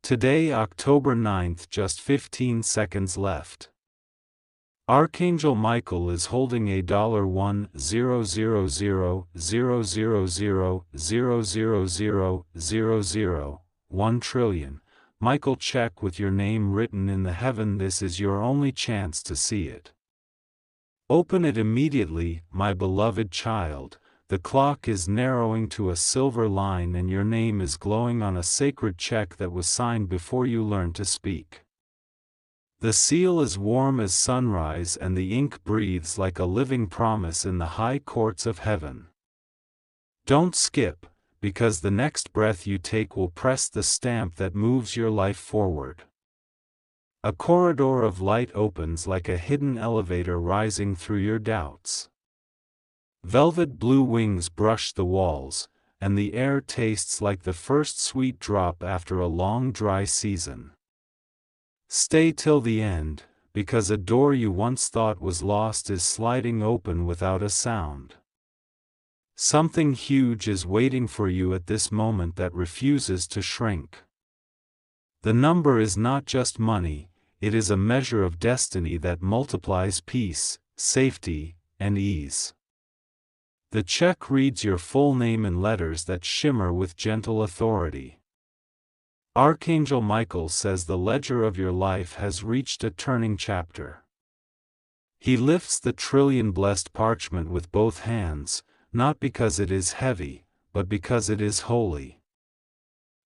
Today, October 9th, just 15 seconds left. Archangel Michael is holding a $1,000,000,000,000,000,000,1 Michael check with your name written in the heaven. This is your only chance to see it. Open it immediately, my beloved child. The clock is narrowing to a silver line and your name is glowing on a sacred check that was signed before you learned to speak. The seal is warm as sunrise and the ink breathes like a living promise in the high courts of heaven. Don't skip, because the next breath you take will press the stamp that moves your life forward. A corridor of light opens like a hidden elevator rising through your doubts. Velvet blue wings brush the walls, and the air tastes like the first sweet drop after a long dry season. Stay till the end, because a door you once thought was lost is sliding open without a sound. Something huge is waiting for you at this moment that refuses to shrink. The number is not just money, it is a measure of destiny that multiplies peace, safety, and ease. The check reads your full name in letters that shimmer with gentle authority. Archangel Michael says the ledger of your life has reached a turning chapter. He lifts the trillion-blessed parchment with both hands, not because it is heavy, but because it is holy.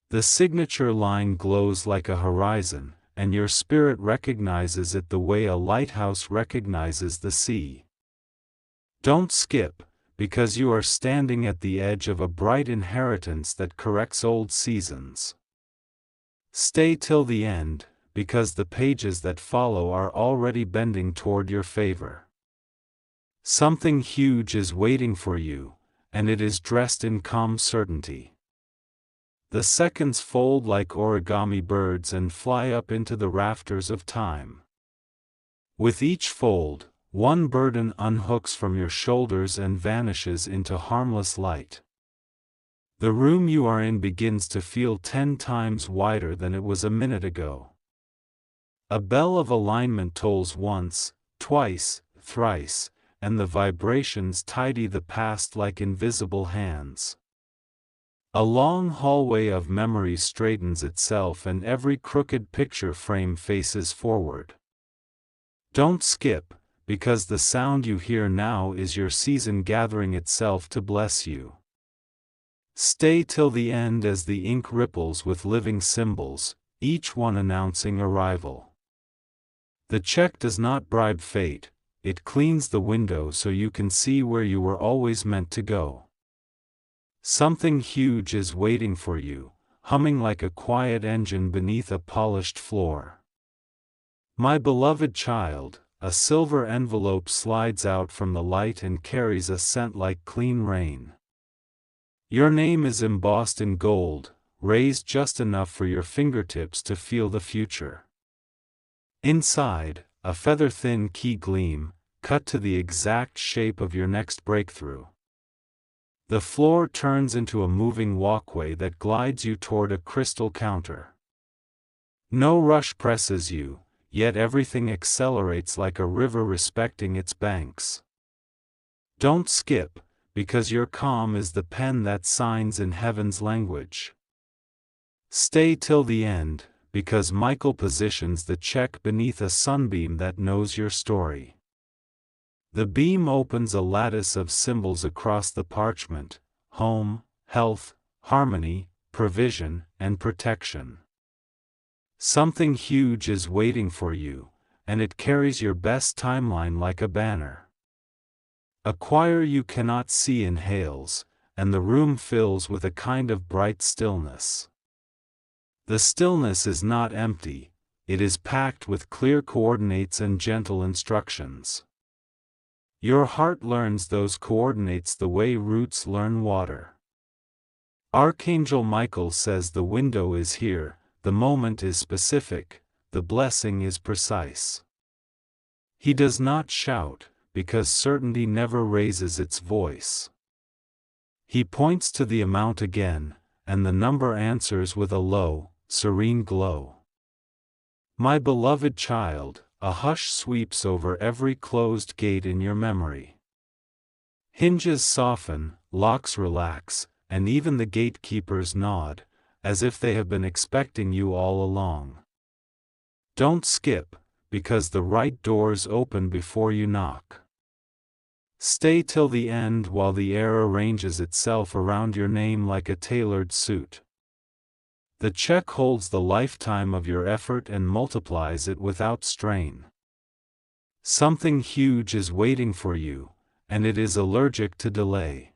The signature line glows like a horizon, and your spirit recognizes it the way a lighthouse recognizes the sea. Don't skip, because you are standing at the edge of a bright inheritance that corrects old seasons. Stay till the end, because the pages that follow are already bending toward your favor. Something huge is waiting for you, and it is dressed in calm certainty. The seconds fold like origami birds and fly up into the rafters of time. With each fold, one burden unhooks from your shoulders and vanishes into harmless light. The room you are in begins to feel 10 times wider than it was a minute ago. A bell of alignment tolls once, twice, thrice, and the vibrations tidy the past like invisible hands. A long hallway of memory straightens itself and every crooked picture frame faces forward. Don't skip, because the sound you hear now is your season gathering itself to bless you. Stay till the end as the ink ripples with living symbols, each one announcing arrival. The check does not bribe fate, it cleans the window so you can see where you were always meant to go. Something huge is waiting for you, humming like a quiet engine beneath a polished floor. My beloved child, a silver envelope slides out from the light and carries a scent like clean rain. Your name is embossed in gold, raised just enough for your fingertips to feel the future. Inside, a feather-thin key gleam, cut to the exact shape of your next breakthrough. The floor turns into a moving walkway that glides you toward a crystal counter. No rush presses you, yet everything accelerates like a river respecting its banks. Don't skip, because your calm is the pen that signs in heaven's language. Stay till the end, because Michael positions the check beneath a sunbeam that knows your story. The beam opens a lattice of symbols across the parchment: home, health, harmony, provision, and protection. Something huge is waiting for you, and it carries your best timeline like a banner. A choir you cannot see inhales, and the room fills with a kind of bright stillness. The stillness is not empty, it is packed with clear coordinates and gentle instructions. Your heart learns those coordinates the way roots learn water. Archangel Michael says the window is here, the moment is specific, the blessing is precise. He does not shout, because certainty never raises its voice. He points to the amount again, and the number answers with a low, serene glow. My beloved child, a hush sweeps over every closed gate in your memory. Hinges soften, locks relax, and even the gatekeepers nod, as if they have been expecting you all along. Don't skip, because the right doors open before you knock. Stay till the end while the air arranges itself around your name like a tailored suit. The check holds the lifetime of your effort and multiplies it without strain. Something huge is waiting for you, and it is allergic to delay.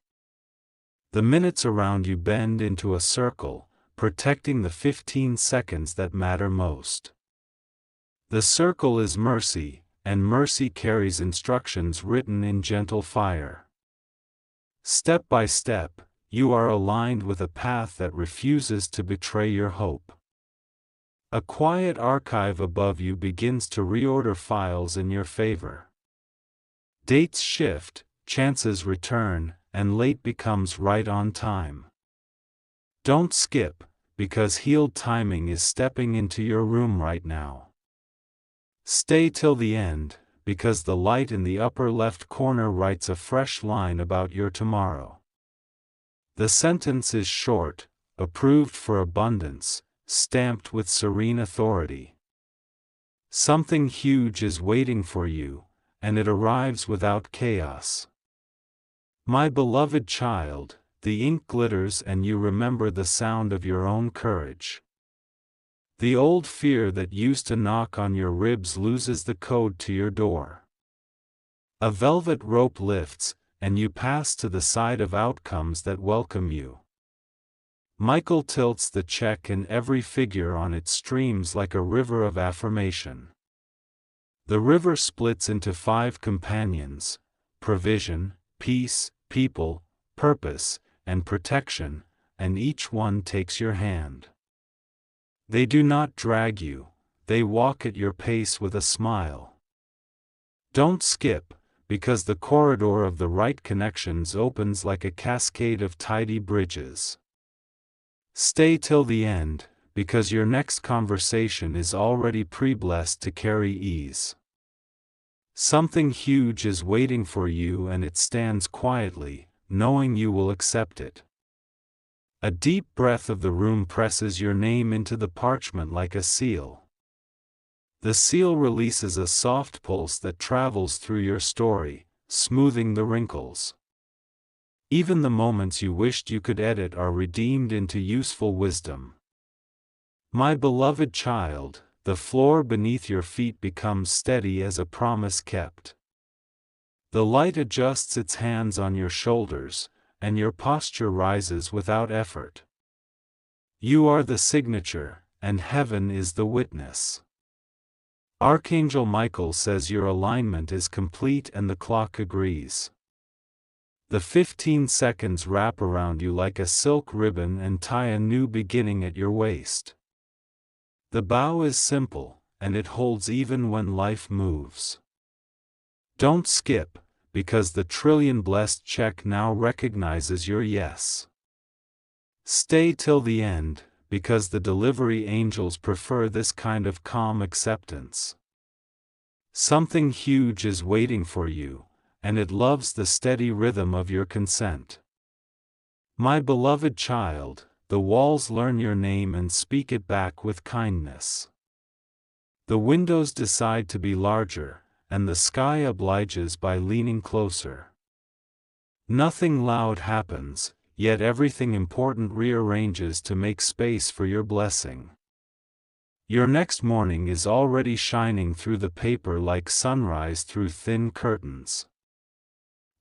The minutes around you bend into a circle, protecting the 15 seconds that matter most. The circle is mercy, and mercy carries instructions written in gentle fire. Step by step, you are aligned with a path that refuses to betray your hope. A quiet archive above you begins to reorder files in your favor. Dates shift, chances return, and late becomes right on time. Don't skip, because healed timing is stepping into your room right now. Stay till the end, because the light in the upper left corner writes a fresh line about your tomorrow. The sentence is short, approved for abundance, stamped with serene authority. Something huge is waiting for you, and it arrives without chaos. My beloved child, the ink glitters and you remember the sound of your own courage. The old fear that used to knock on your ribs loses the code to your door. A velvet rope lifts, and you pass to the side of outcomes that welcome you. Michael tilts the check and every figure on it streams like a river of affirmation. The river splits into 5 companions: provision, peace, people, purpose, and protection, and each one takes your hand. They do not drag you, they walk at your pace with a smile. Don't skip, because the corridor of the right connections opens like a cascade of tidy bridges. Stay till the end, because your next conversation is already pre-blessed to carry ease. Something huge is waiting for you and it stands quietly, knowing you will accept it. A deep breath of the room presses your name into the parchment like a seal. The seal releases a soft pulse that travels through your story, smoothing the wrinkles. Even the moments you wished you could edit are redeemed into useful wisdom. My beloved child, the floor beneath your feet becomes steady as a promise kept. The light adjusts its hands on your shoulders, and your posture rises without effort. You are the signature, and heaven is the witness. Archangel Michael says your alignment is complete and the clock agrees. The 15 seconds wrap around you like a silk ribbon and tie a new beginning at your waist. The bow is simple, and it holds even when life moves. Don't skip, because the trillion-blessed check now recognizes your yes. Stay till the end, because the delivery angels prefer this kind of calm acceptance. Something huge is waiting for you, and it loves the steady rhythm of your consent. My beloved child, the walls learn your name and speak it back with kindness. The windows decide to be larger, and the sky obliges by leaning closer. Nothing loud happens, yet everything important rearranges to make space for your blessing. Your next morning is already shining through the paper like sunrise through thin curtains.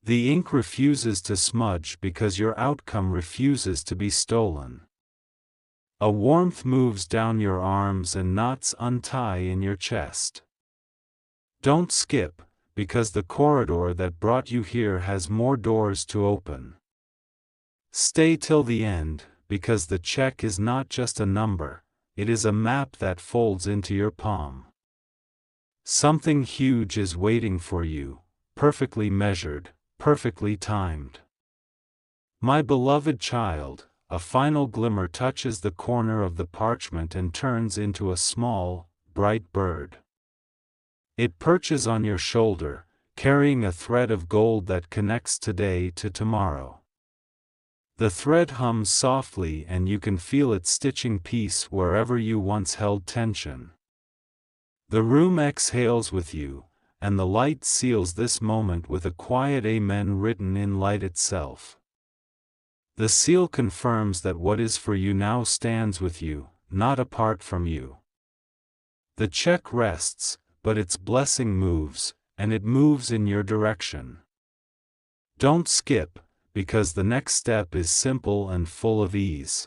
The ink refuses to smudge because your outcome refuses to be stolen. A warmth moves down your arms and knots untie in your chest. Don't skip, because the corridor that brought you here has more doors to open. Stay till the end, because the check is not just a number, it is a map that folds into your palm. Something huge is waiting for you, perfectly measured, perfectly timed. My beloved child, a final glimmer touches the corner of the parchment and turns into a small, bright bird. It perches on your shoulder, carrying a thread of gold that connects today to tomorrow. The thread hums softly and you can feel it stitching peace wherever you once held tension. The room exhales with you, and the light seals this moment with a quiet amen written in light itself. The seal confirms that what is for you now stands with you, not apart from you. The check rests, but its blessing moves, and it moves in your direction. Don't skip, because the next step is simple and full of ease.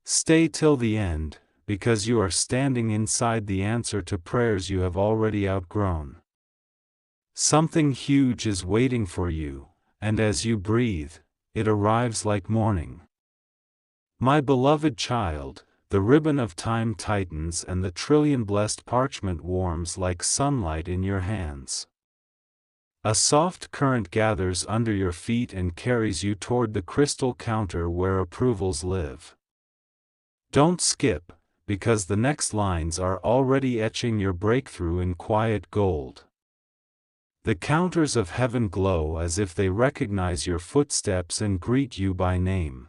Stay till the end, because you are standing inside the answer to prayers you have already outgrown. Something huge is waiting for you, and as you breathe, it arrives like morning. My beloved child, the ribbon of time tightens and the trillion-blessed parchment warms like sunlight in your hands. A soft current gathers under your feet and carries you toward the crystal counter where approvals live. Don't skip, because the next lines are already etching your breakthrough in quiet gold. The counters of heaven glow as if they recognize your footsteps and greet you by name.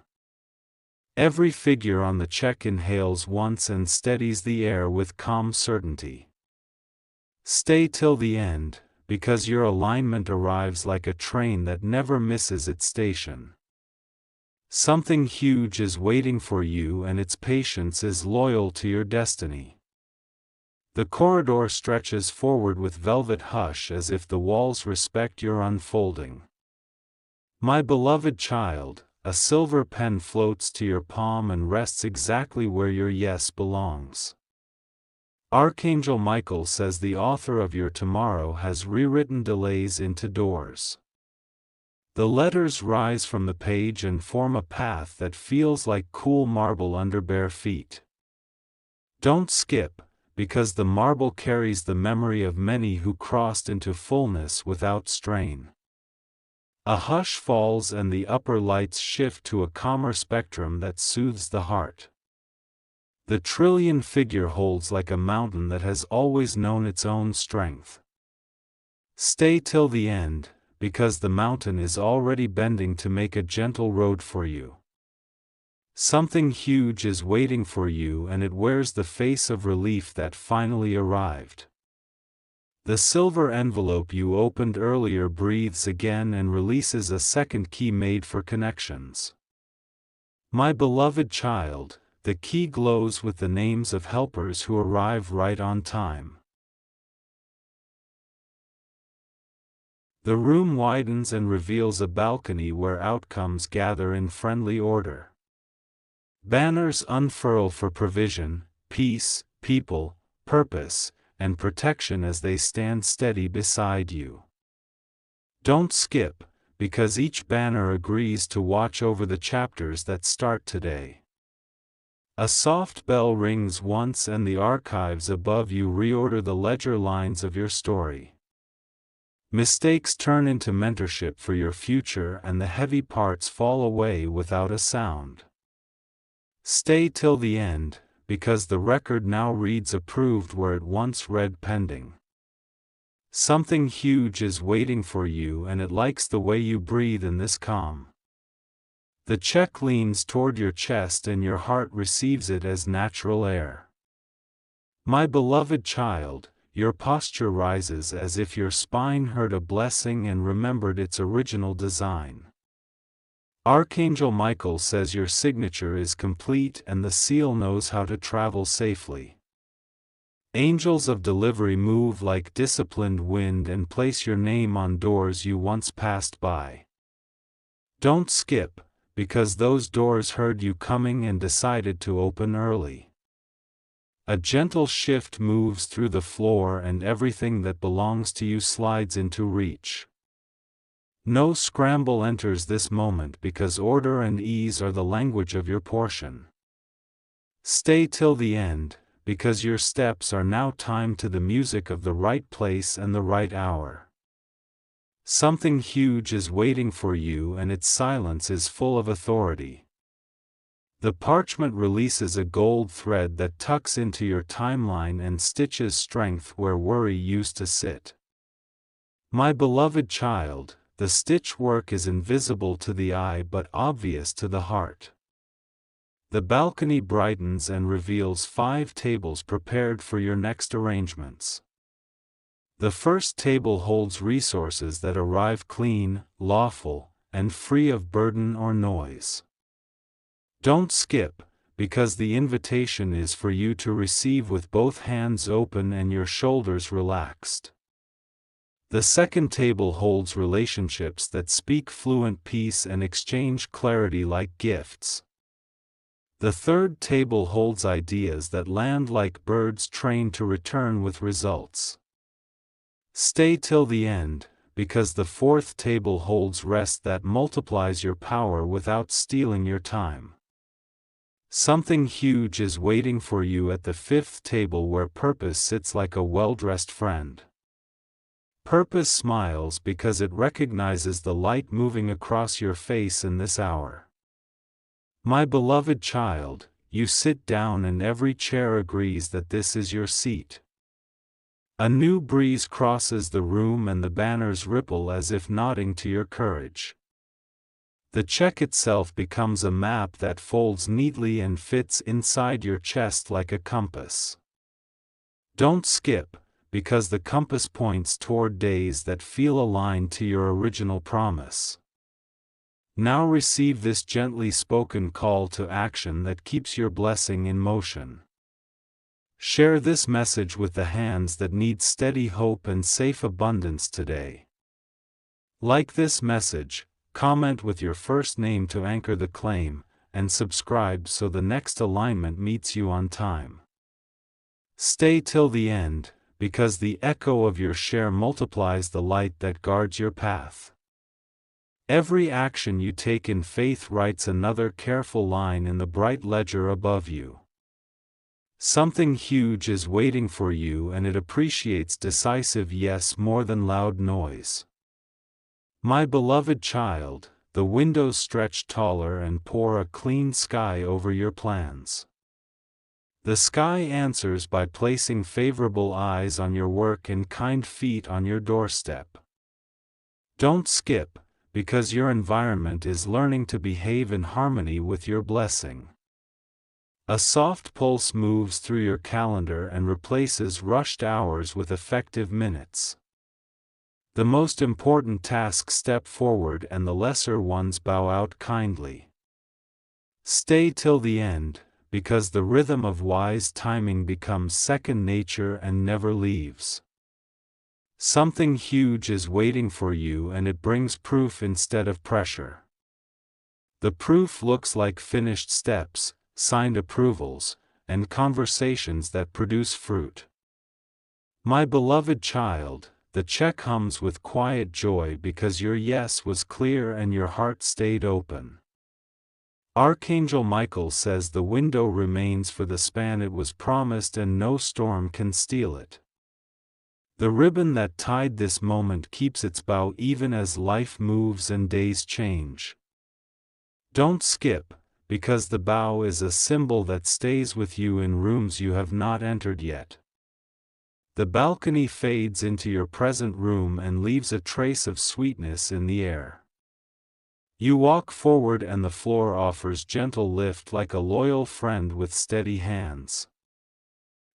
Every figure on the check inhales once and steadies the air with calm certainty. Stay till the end, because your alignment arrives like a train that never misses its station. Something huge is waiting for you and its patience is loyal to your destiny. The corridor stretches forward with velvet hush as if the walls respect your unfolding. My beloved child, a silver pen floats to your palm and rests exactly where your yes belongs. Archangel Michael says the author of your tomorrow has rewritten delays into doors. The letters rise from the page and form a path that feels like cool marble under bare feet. Don't skip, because the marble carries the memory of many who crossed into fullness without strain. A hush falls and the upper lights shift to a calmer spectrum that soothes the heart. The trillion figure holds like a mountain that has always known its own strength. Stay till the end, because the mountain is already bending to make a gentle road for you. Something huge is waiting for you and it wears the face of relief that finally arrived. The silver envelope you opened earlier breathes again and releases a second key made for connections. My beloved child, the key glows with the names of helpers who arrive right on time. The room widens and reveals a balcony where outcomes gather in friendly order. Banners unfurl for provision, peace, people, purpose, and protection as they stand steady beside you. Don't skip, because each banner agrees to watch over the chapters that start today. A soft bell rings once and the archives above you reorder the ledger lines of your story. Mistakes turn into mentorship for your future and the heavy parts fall away without a sound. Stay till the end, because the record now reads approved where it once read pending. Something huge is waiting for you and it likes the way you breathe in this calm. The check leans toward your chest and your heart receives it as natural air. My beloved child, your posture rises as if your spine heard a blessing and remembered its original design. Archangel Michael says your signature is complete and the seal knows how to travel safely. Angels of delivery move like disciplined wind and place your name on doors you once passed by. Don't skip, because those doors heard you coming and decided to open early. A gentle shift moves through the floor and everything that belongs to you slides into reach. No scramble enters this moment because order and ease are the language of your portion. Stay till the end, because your steps are now timed to the music of the right place and the right hour. Something huge is waiting for you and its silence is full of authority. The parchment releases a gold thread that tucks into your timeline and stitches strength where worry used to sit. My beloved child, the stitch work is invisible to the eye but obvious to the heart. The balcony brightens and reveals 5 tables prepared for your next arrangements. The first table holds resources that arrive clean, lawful, and free of burden or noise. Don't skip, because the invitation is for you to receive with both hands open and your shoulders relaxed. The second table holds relationships that speak fluent peace and exchange clarity like gifts. The third table holds ideas that land like birds trained to return with results. Stay till the end, because the fourth table holds rest that multiplies your power without stealing your time. Something huge is waiting for you at the fifth table where purpose sits like a well-dressed friend. Purpose smiles because it recognizes the light moving across your face in this hour. My beloved child, you sit down and every chair agrees that this is your seat. A new breeze crosses the room and the banners ripple as if nodding to your courage. The check itself becomes a map that folds neatly and fits inside your chest like a compass. Don't skip, because the compass points toward days that feel aligned to your original promise. Now receive this gently spoken call to action that keeps your blessing in motion. Share this message with the hands that need steady hope and safe abundance today. Like this message, comment with your first name to anchor the claim, and subscribe so the next alignment meets you on time. Stay till the end, because the echo of your share multiplies the light that guards your path. Every action you take in faith writes another careful line in the bright ledger above you. Something huge is waiting for you and it appreciates decisive yes more than loud noise. My beloved child, the windows stretch taller and pour a clean sky over your plans. The sky answers by placing favorable eyes on your work and kind feet on your doorstep. Don't skip, because your environment is learning to behave in harmony with your blessing. A soft pulse moves through your calendar and replaces rushed hours with effective minutes. The most important tasks step forward and the lesser ones bow out kindly. Stay till the end, because the rhythm of wise timing becomes second nature and never leaves. Something huge is waiting for you and it brings proof instead of pressure. The proof looks like finished steps, signed approvals, and conversations that produce fruit. My beloved child, the check hums with quiet joy because your yes was clear and your heart stayed open. Archangel Michael says the window remains for the span it was promised and no storm can steal it. The ribbon that tied this moment keeps its bow even as life moves and days change. Don't skip, because the bow is a symbol that stays with you in rooms you have not entered yet. The balcony fades into your present room and leaves a trace of sweetness in the air. You walk forward and the floor offers gentle lift like a loyal friend with steady hands.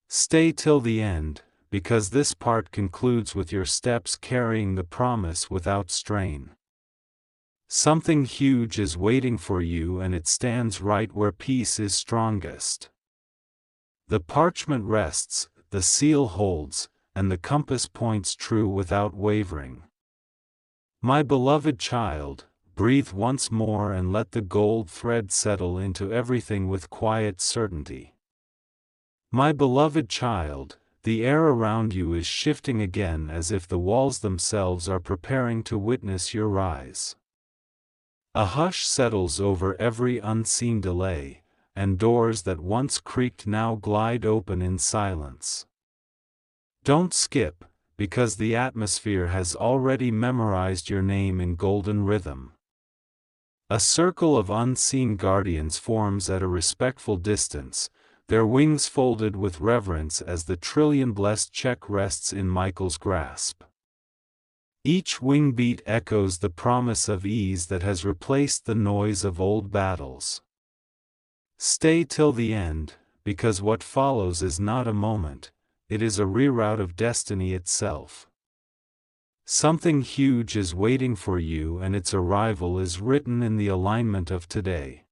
Stay till the end, because this part concludes with your steps carrying the promise without strain. Something huge is waiting for you and it stands right where peace is strongest. The parchment rests, the seal holds, and the compass points true without wavering. My beloved child, breathe once more and let the gold thread settle into everything with quiet certainty. My beloved child, the air around you is shifting again as if the walls themselves are preparing to witness your rise. A hush settles over every unseen delay, and doors that once creaked now glide open in silence. Don't skip, because the atmosphere has already memorized your name in golden rhythm. A circle of unseen guardians forms at a respectful distance, their wings folded with reverence as the trillion-blessed check rests in Michael's grasp. Each wing beat echoes the promise of ease that has replaced the noise of old battles. Stay till the end, because what follows is not a moment, it is a reroute of destiny itself. Something huge is waiting for you, and its arrival is written in the alignment of today.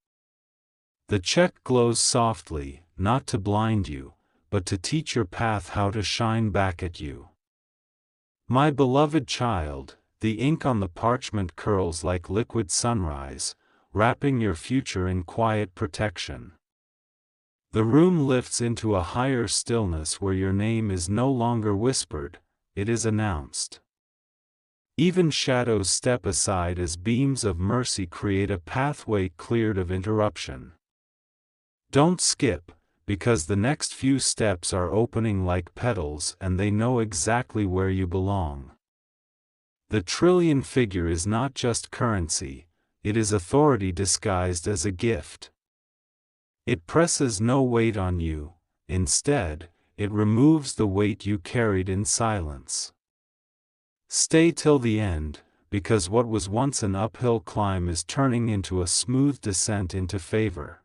The check glows softly, not to blind you, but to teach your path how to shine back at you. My beloved child, the ink on the parchment curls like liquid sunrise, wrapping your future in quiet protection. The room lifts into a higher stillness where your name is no longer whispered, it is announced. Even shadows step aside as beams of mercy create a pathway cleared of interruption. Don't skip, because the next few steps are opening like petals and they know exactly where you belong. The trillion figure is not just currency, it is authority disguised as a gift. It presses no weight on you, instead, it removes the weight you carried in silence. Stay till the end, because what was once an uphill climb is turning into a smooth descent into favor.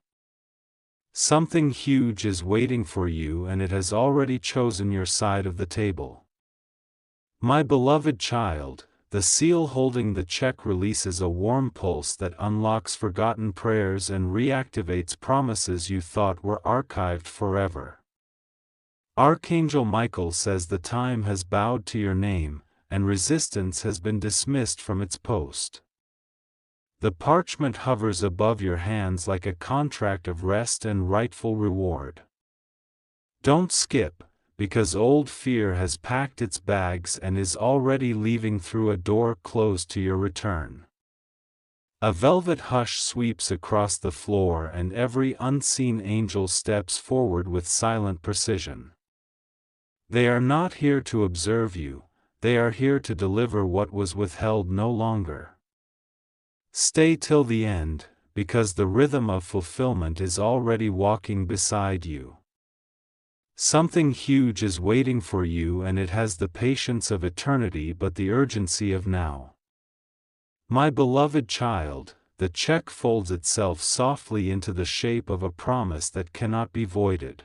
Something huge is waiting for you, and it has already chosen your side of the table. My beloved child, the seal holding the check releases a warm pulse that unlocks forgotten prayers and reactivates promises you thought were archived forever. Archangel Michael says the time has bowed to your name, and resistance has been dismissed from its post. The parchment hovers above your hands like a contract of rest and rightful reward. Don't skip, because old fear has packed its bags and is already leaving through a door closed to your return. A velvet hush sweeps across the floor, and every unseen angel steps forward with silent precision. They are not here to observe you, they are here to deliver what was withheld no longer. Stay till the end, because the rhythm of fulfillment is already walking beside you. Something huge is waiting for you, and it has the patience of eternity but the urgency of now. My beloved child, the check folds itself softly into the shape of a promise that cannot be voided.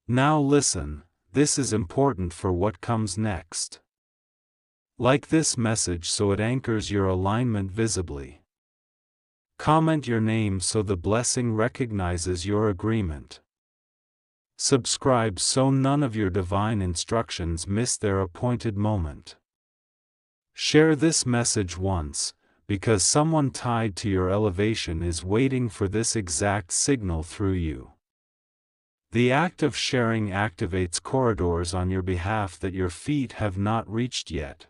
Now listen, this is important for what comes next. Like this message so it anchors your alignment visibly. Comment your name so the blessing recognizes your agreement. Subscribe so none of your divine instructions miss their appointed moment. Share this message once, because someone tied to your elevation is waiting for this exact signal through you. The act of sharing activates corridors on your behalf that your feet have not reached yet.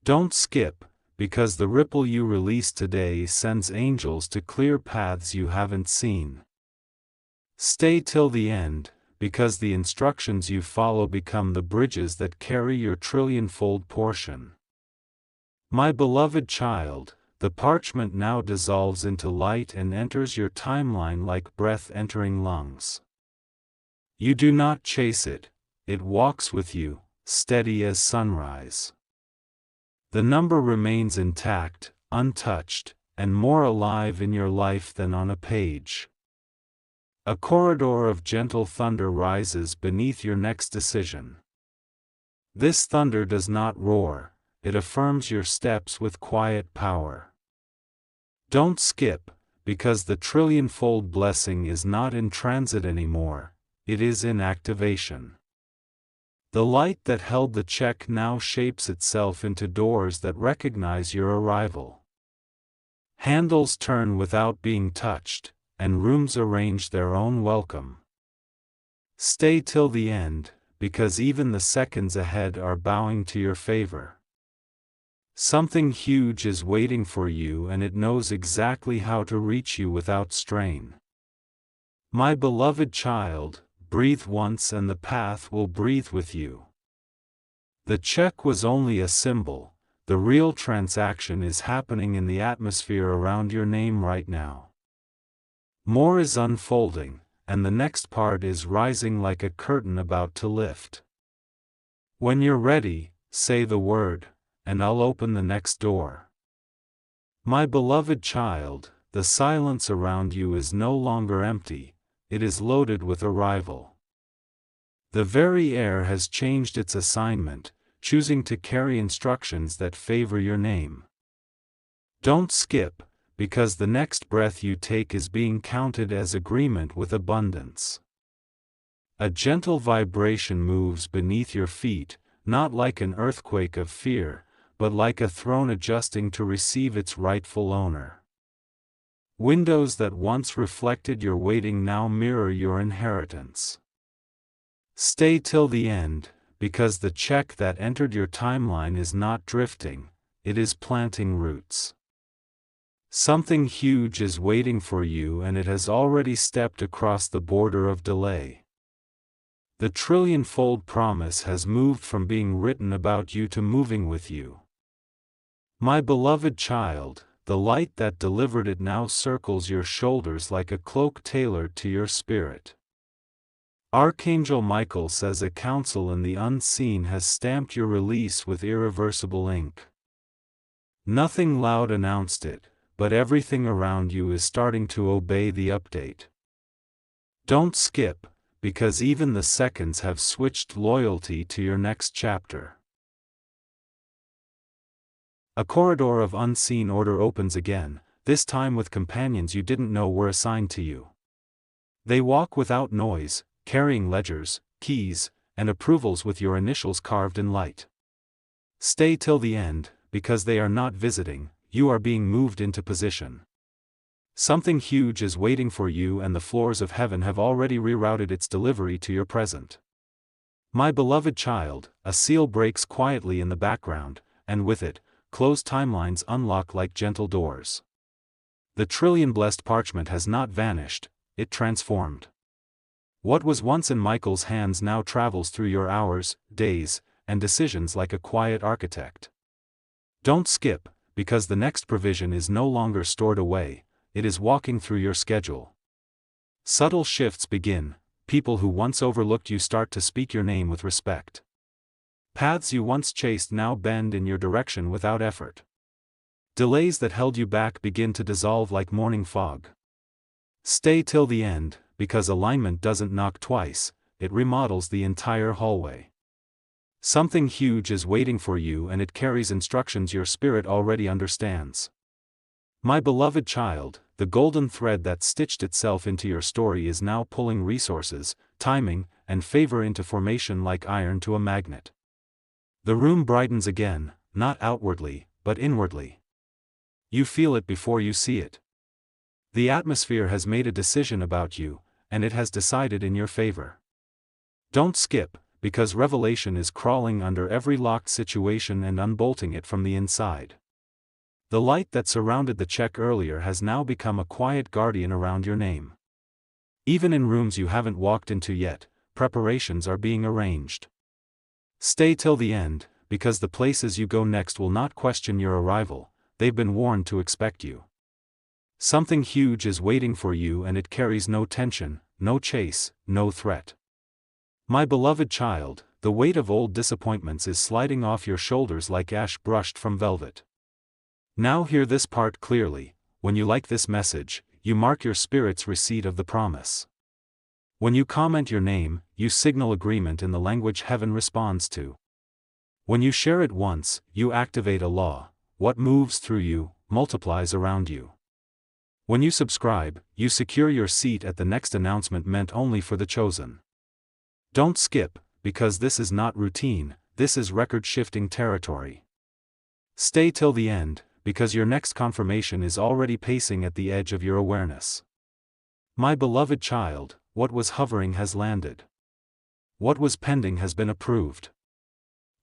Don't skip, because the ripple you release today sends angels to clear paths you haven't seen. Stay till the end, because the instructions you follow become the bridges that carry your trillion-fold portion. My beloved child, the parchment now dissolves into light and enters your timeline like breath entering lungs. You do not chase it, it walks with you, steady as sunrise. The number remains intact, untouched, and more alive in your life than on a page. A corridor of gentle thunder rises beneath your next decision. This thunder does not roar, it affirms your steps with quiet power. Don't skip, because the trillion-fold blessing is not in transit anymore, it is in activation. The light that held the check now shapes itself into doors that recognize your arrival. Handles turn without being touched, and rooms arrange their own welcome. Stay till the end, because even the seconds ahead are bowing to your favor. Something huge is waiting for you, and it knows exactly how to reach you without strain. My beloved child, breathe once and the path will breathe with you. The check was only a symbol, the real transaction is happening in the atmosphere around your name right now. More is unfolding, and the next part is rising like a curtain about to lift. When you're ready, say the word, and I'll open the next door. My beloved child, the silence around you is no longer empty, it is loaded with arrival. The very air has changed its assignment, choosing to carry instructions that favor your name. Don't skip, because the next breath you take is being counted as agreement with abundance. A gentle vibration moves beneath your feet, not like an earthquake of fear, but like a throne adjusting to receive its rightful owner. Windows that once reflected your waiting now mirror your inheritance. Stay till the end, because the check that entered your timeline is not drifting, it is planting roots. Something huge is waiting for you, and it has already stepped across the border of delay. The trillion-fold promise has moved from being written about you to moving with you. My beloved child, the light that delivered it now circles your shoulders like a cloak tailored to your spirit. Archangel Michael says a council in the unseen has stamped your release with irreversible ink. Nothing loud announced it, but everything around you is starting to obey the update. Don't skip, because even the seconds have switched loyalty to your next chapter. A corridor of unseen order opens again, this time with companions you didn't know were assigned to you. They walk without noise, carrying ledgers, keys, and approvals with your initials carved in light. Stay till the end, because they are not visiting, you are being moved into position. Something huge is waiting for you, and the floors of heaven have already rerouted its delivery to your present. My beloved child, a seal breaks quietly in the background, and with it, closed timelines unlock like gentle doors. The trillion-blessed parchment has not vanished, it transformed. What was once in Michael's hands now travels through your hours, days, and decisions like a quiet architect. Don't skip, because the next provision is no longer stored away, it is walking through your schedule. Subtle shifts begin, people who once overlooked you start to speak your name with respect. Paths you once chased now bend in your direction without effort. Delays that held you back begin to dissolve like morning fog. Stay till the end, because alignment doesn't knock twice, it remodels the entire hallway. Something huge is waiting for you, and it carries instructions your spirit already understands. My beloved child, the golden thread that stitched itself into your story is now pulling resources, timing, and favor into formation like iron to a magnet. The room brightens again, not outwardly, but inwardly. You feel it before you see it. The atmosphere has made a decision about you, and it has decided in your favor. Don't skip, because revelation is crawling under every locked situation and unbolting it from the inside. The light that surrounded the check earlier has now become a quiet guardian around your name. Even in rooms you haven't walked into yet, preparations are being arranged. Stay till the end, because the places you go next will not question your arrival, they've been warned to expect you. Something huge is waiting for you, and it carries no tension, no chase, no threat. My beloved child, the weight of old disappointments is sliding off your shoulders like ash brushed from velvet. Now hear this part clearly, when you like this message, you mark your spirit's receipt of the promise. When you comment your name, you signal agreement in the language heaven responds to. When you share it once, you activate a law, what moves through you, multiplies around you. When you subscribe, you secure your seat at the next announcement meant only for the chosen. Don't skip, because this is not routine, this is record-shifting territory. Stay till the end, because your next confirmation is already pacing at the edge of your awareness. My beloved child, what was hovering has landed. What was pending has been approved.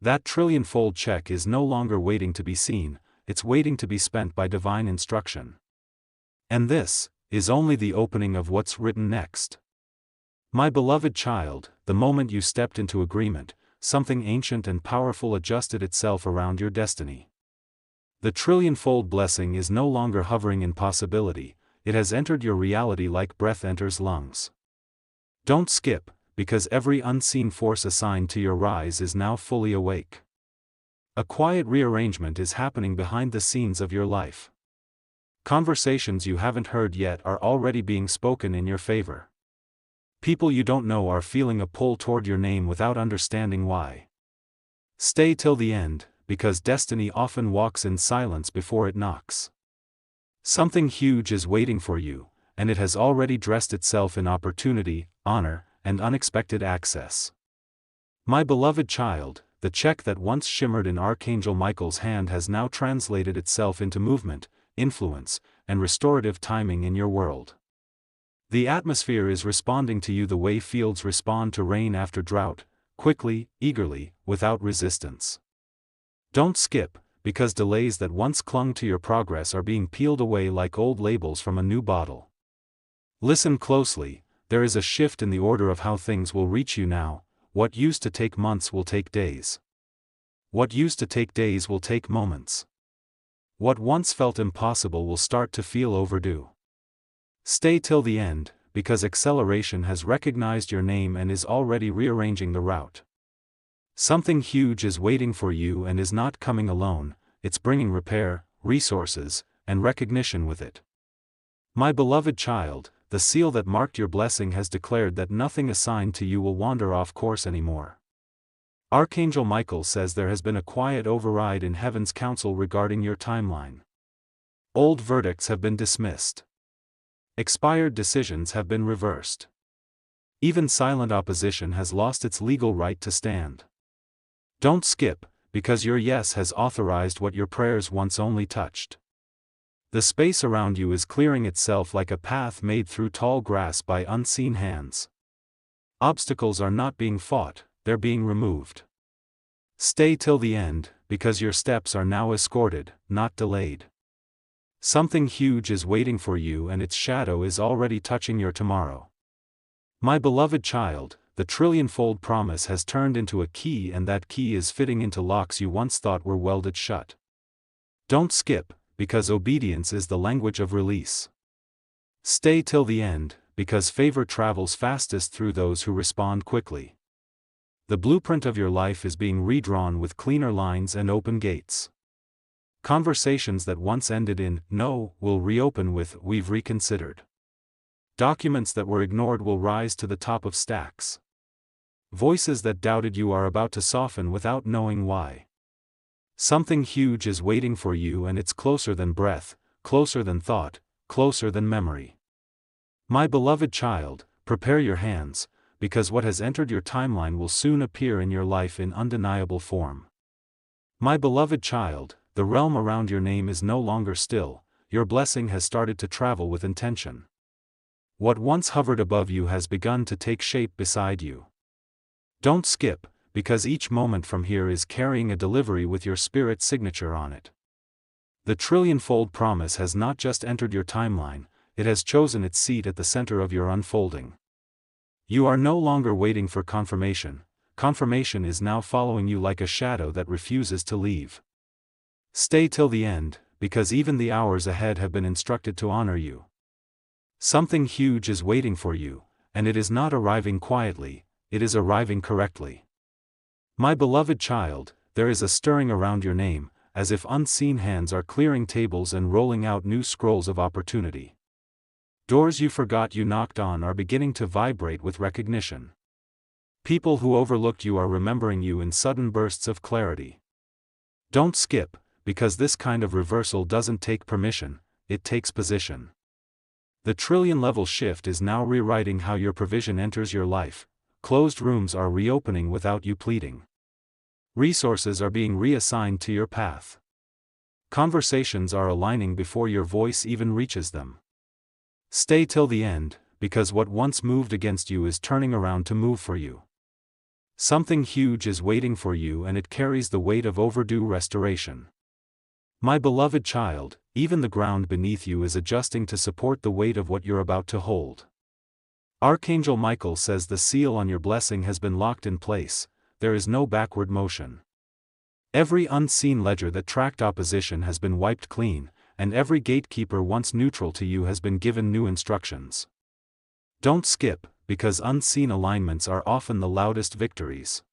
That trillion-fold check is no longer waiting to be seen, it's waiting to be spent by divine instruction. And this is only the opening of what's written next. My beloved child, the moment you stepped into agreement, something ancient and powerful adjusted itself around your destiny. The trillion-fold blessing is no longer hovering in possibility, it has entered your reality like breath enters lungs. Don't skip, because every unseen force assigned to your rise is now fully awake. A quiet rearrangement is happening behind the scenes of your life. Conversations you haven't heard yet are already being spoken in your favor. People you don't know are feeling a pull toward your name without understanding why. Stay till the end, because destiny often walks in silence before it knocks. Something huge is waiting for you, and it has already dressed itself in opportunity, honor, and unexpected access. My beloved child, the check that once shimmered in Archangel Michael's hand has now translated itself into movement, influence, and restorative timing in your world. The atmosphere is responding to you the way fields respond to rain after drought, quickly, eagerly, without resistance. Don't skip, because delays that once clung to your progress are being peeled away like old labels from a new bottle. Listen closely, there is a shift in the order of how things will reach you now. What used to take months will take days. What used to take days will take moments. What once felt impossible will start to feel overdue. Stay till the end, because acceleration has recognized your name and is already rearranging the route. Something huge is waiting for you and is not coming alone, it's bringing repair, resources, and recognition with it. My beloved child, the seal that marked your blessing has declared that nothing assigned to you will wander off course anymore. Archangel Michael says there has been a quiet override in heaven's council regarding your timeline. Old verdicts have been dismissed. Expired decisions have been reversed. Even silent opposition has lost its legal right to stand. Don't skip, because your yes has authorized what your prayers once only touched. The space around you is clearing itself like a path made through tall grass by unseen hands. Obstacles are not being fought, they're being removed. Stay till the end, because your steps are now escorted, not delayed. Something huge is waiting for you and its shadow is already touching your tomorrow. My beloved child, the trillion-fold promise has turned into a key and that key is fitting into locks you once thought were welded shut. Don't skip, because obedience is the language of release. Stay till the end, because favor travels fastest through those who respond quickly. The blueprint of your life is being redrawn with cleaner lines and open gates. Conversations that once ended in "no" will reopen with "we've reconsidered." Documents that were ignored will rise to the top of stacks. Voices that doubted you are about to soften without knowing why. Something huge is waiting for you and it's closer than breath, closer than thought, closer than memory. My beloved child, prepare your hands, because what has entered your timeline will soon appear in your life in undeniable form. My beloved child, the realm around your name is no longer still, your blessing has started to travel with intention. What once hovered above you has begun to take shape beside you. Don't skip, because each moment from here is carrying a delivery with your spirit signature on it. The trillion-fold promise has not just entered your timeline, it has chosen its seat at the center of your unfolding. You are no longer waiting for confirmation, confirmation is now following you like a shadow that refuses to leave. Stay till the end, because even the hours ahead have been instructed to honor you. Something huge is waiting for you, and it is not arriving quietly, it is arriving correctly. My beloved child, there is a stirring around your name, as if unseen hands are clearing tables and rolling out new scrolls of opportunity. Doors you forgot you knocked on are beginning to vibrate with recognition. People who overlooked you are remembering you in sudden bursts of clarity. Don't skip, because this kind of reversal doesn't take permission, it takes position. The trillion-level shift is now rewriting how your provision enters your life, closed rooms are reopening without you pleading. Resources are being reassigned to your path. Conversations are aligning before your voice even reaches them. Stay till the end, because what once moved against you is turning around to move for you. Something huge is waiting for you and it carries the weight of overdue restoration. My beloved child, even the ground beneath you is adjusting to support the weight of what you're about to hold. Archangel Michael says the seal on your blessing has been locked in place, there is no backward motion. Every unseen ledger that tracked opposition has been wiped clean, and every gatekeeper once neutral to you has been given new instructions. Don't skip, because unseen alignments are often the loudest victories.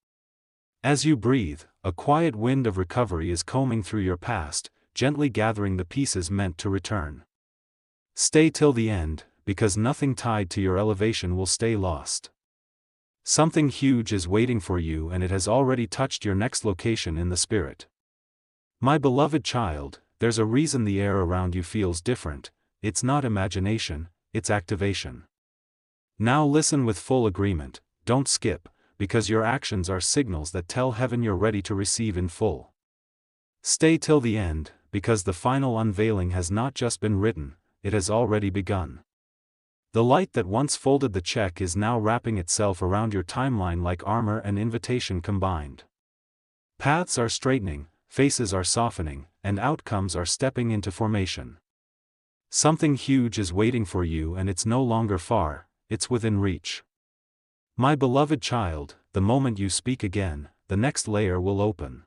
As you breathe, a quiet wind of recovery is combing through your past, gently gathering the pieces meant to return. Stay till the end, because nothing tied to your elevation will stay lost. Something huge is waiting for you, and it has already touched your next location in the spirit. My beloved child, there's a reason the air around you feels different. It's not imagination, it's activation. Now listen with full agreement, don't skip, because your actions are signals that tell heaven you're ready to receive in full. Stay till the end, because the final unveiling has not just been written, it has already begun. The light that once folded the check is now wrapping itself around your timeline like armor and invitation combined. Paths are straightening, faces are softening, and outcomes are stepping into formation. Something huge is waiting for you, and it's no longer far, it's within reach. My beloved child, the moment you speak again, the next layer will open.